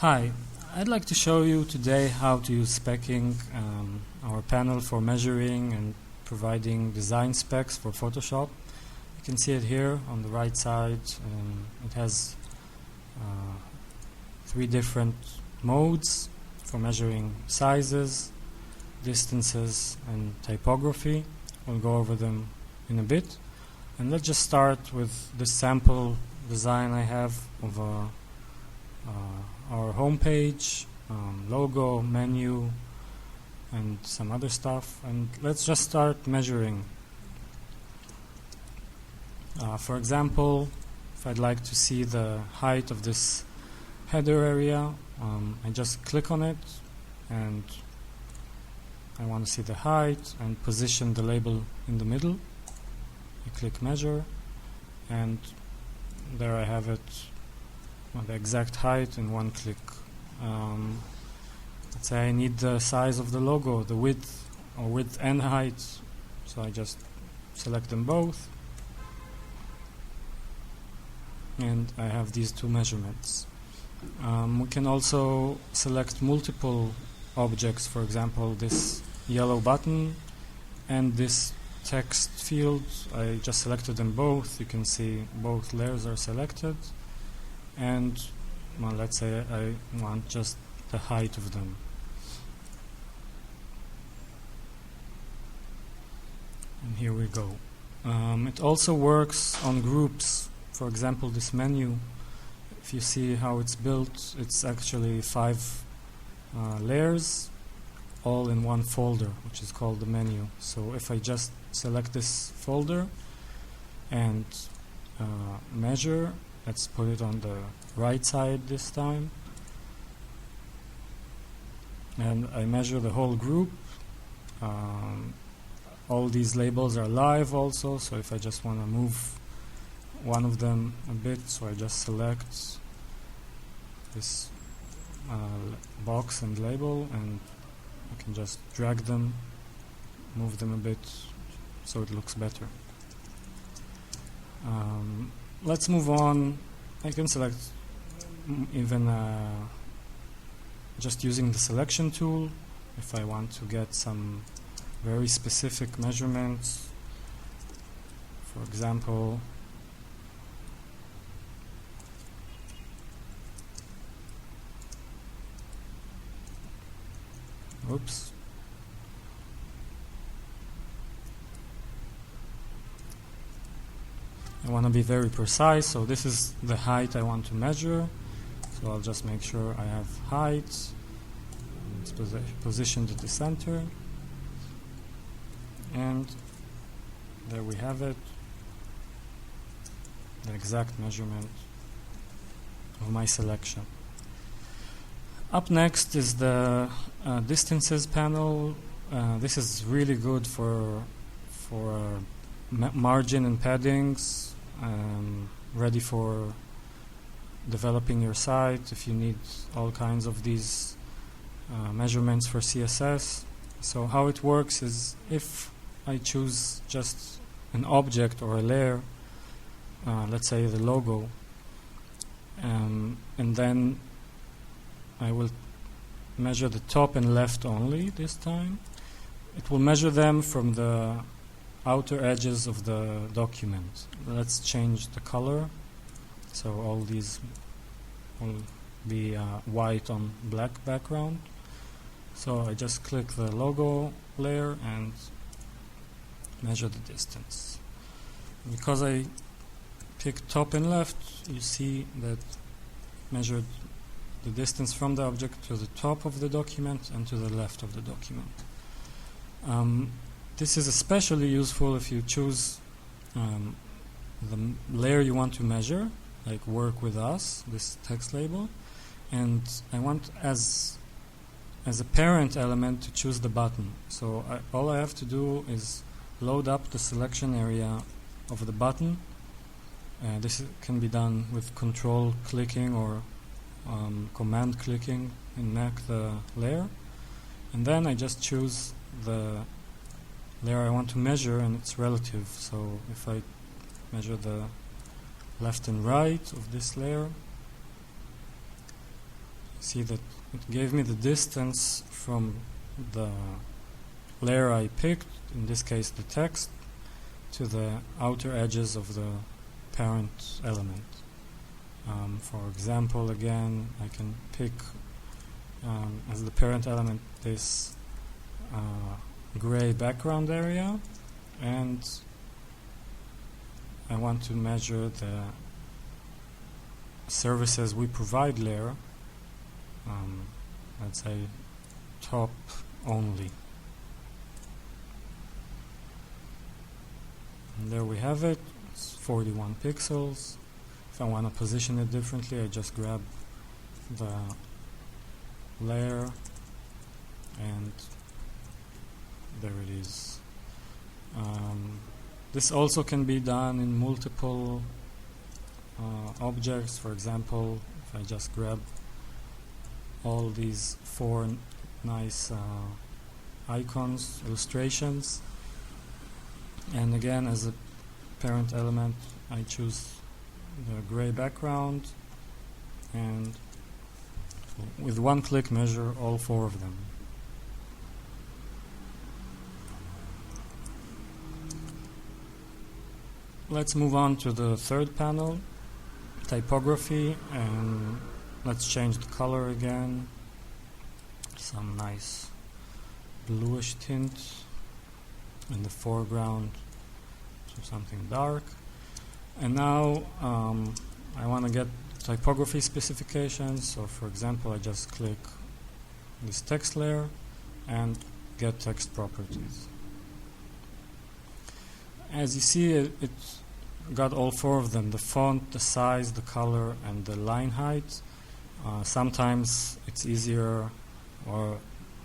Hi, I'd like to show you today how to use SpecKing, our panel for measuring and providing design specs for Photoshop. You can see it here on the right side. It has 3 different modes for measuring sizes, distances, and typography. We'll go over them in a bit. And let's just start with this sample design I have of our home page, logo, menu, and some other stuff. And let's just start measuring. For example, if I'd like to see the height of this header area, I just click on it and I want to see the height and position the label in the middle. I click measure and there I have it, the exact height in one click. Let's say I need the size of the logo, the width and height, so I just select them both and I have these 2 measurements. We can also select multiple objects, for example this yellow button and this text field. I just selected them both. You can see both layers are selected, and well, let's say I want just the height of them. And here we go. It also works on groups. For example, this menu, if you see how it's built, it's actually 5 layers all in one folder, which is called the menu. So if I just select this folder and measure, let's put it on the right side this time, and I measure the whole group. All these labels are live also, so if I just want to move one of them a bit, so I just select this box and label and I can just drag them, move them a bit so it looks better. Let's move on. I can select even just using the selection tool if I want to get some very specific measurements. For example, oops. I want to be very precise, so this is the height I want to measure. So I'll just make sure I have height. It's positioned at the center. And there we have it, the exact measurement of my selection. Up next is the distances panel. This is really good for margin and paddings, ready for developing your site if you need all kinds of these measurements for CSS. So how it works is if I choose just an object or a layer, let's say the logo, and then I will measure the top and left only this time. It will measure them from the outer edges of the document. Let's change the color, so all these will be white on black background. So I just click the logo layer and measure the distance. Because I picked top and left, you see that measured the distance from the object to the top of the document and to the left of the document. This is especially useful if you choose the layer you want to measure, like work with us, this text label, and I want as a parent element to choose the button. So all I have to do is load up the selection area of the button. This can be done with control clicking or command clicking in Mac, the layer, and then I just choose the layer I want to measure and its relative. So if I measure the left and right of this layer, See that it gave me the distance from the layer I picked, in this case the text, to the outer edges of the parent element. For example, again, I can pick as the parent element this gray background area, and I want to measure the services we provide layer, let's say top only. And there we have it. It's 41 pixels. If I want to position it differently, I just grab the layer and there it is. This also can be done in multiple objects. For example, if I just grab all these 4 nice icons, illustrations, and again as a parent element I choose the gray background, and with one click measure all 4 of them. Let's move on to the third panel, typography, and let's change the color again. Some nice bluish tint in the foreground to something dark. And now I want to get typography specifications. So for example, I just click this text layer and get text properties. As you see, it got all 4 of them: the font, the size, the color, and the line height. Sometimes it's easier or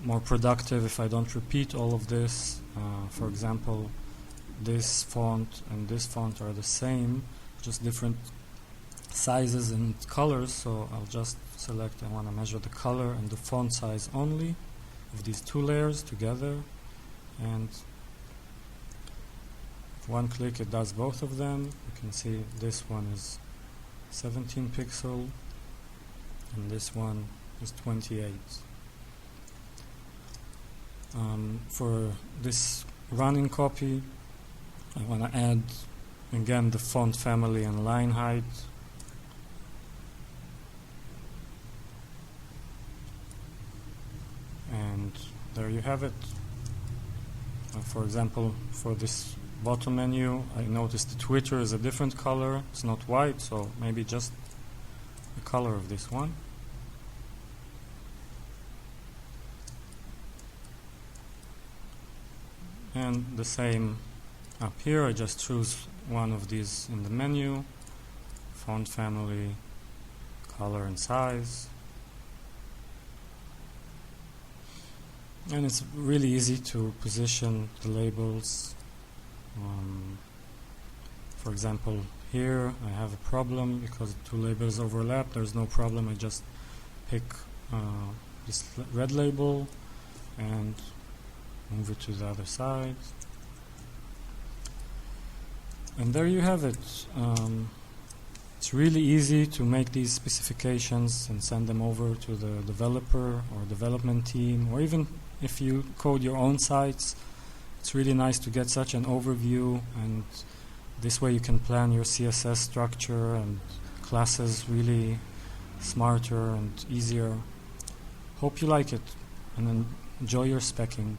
more productive if I don't repeat all of this. For example, this font and this font are the same, just different sizes and colors, so I'll just select I want to measure the color and the font size only of these 2 layers together, and with one click it does both of them. You can see this one is 17 pixel and this one is 28. For this running copy, I want to add again the font family and line height. And there you have it. For example, for this bottom menu, I noticed the Twitter is a different color. It's not white, so maybe just the color of this one. And the same up here, I just choose one of these in the menu, font family, color and size. And it's really easy to position the labels. For example, here I have a problem because 2 labels overlap. There's no problem, I just pick this red label and move it to the other side. And there you have it. It's really easy to make these specifications and send them over to the developer or development team, or even if you code your own sites. It's really nice to get such an overview, and this way you can plan your CSS structure and classes really smarter and easier. Hope you like it, and enjoy your SpecKing.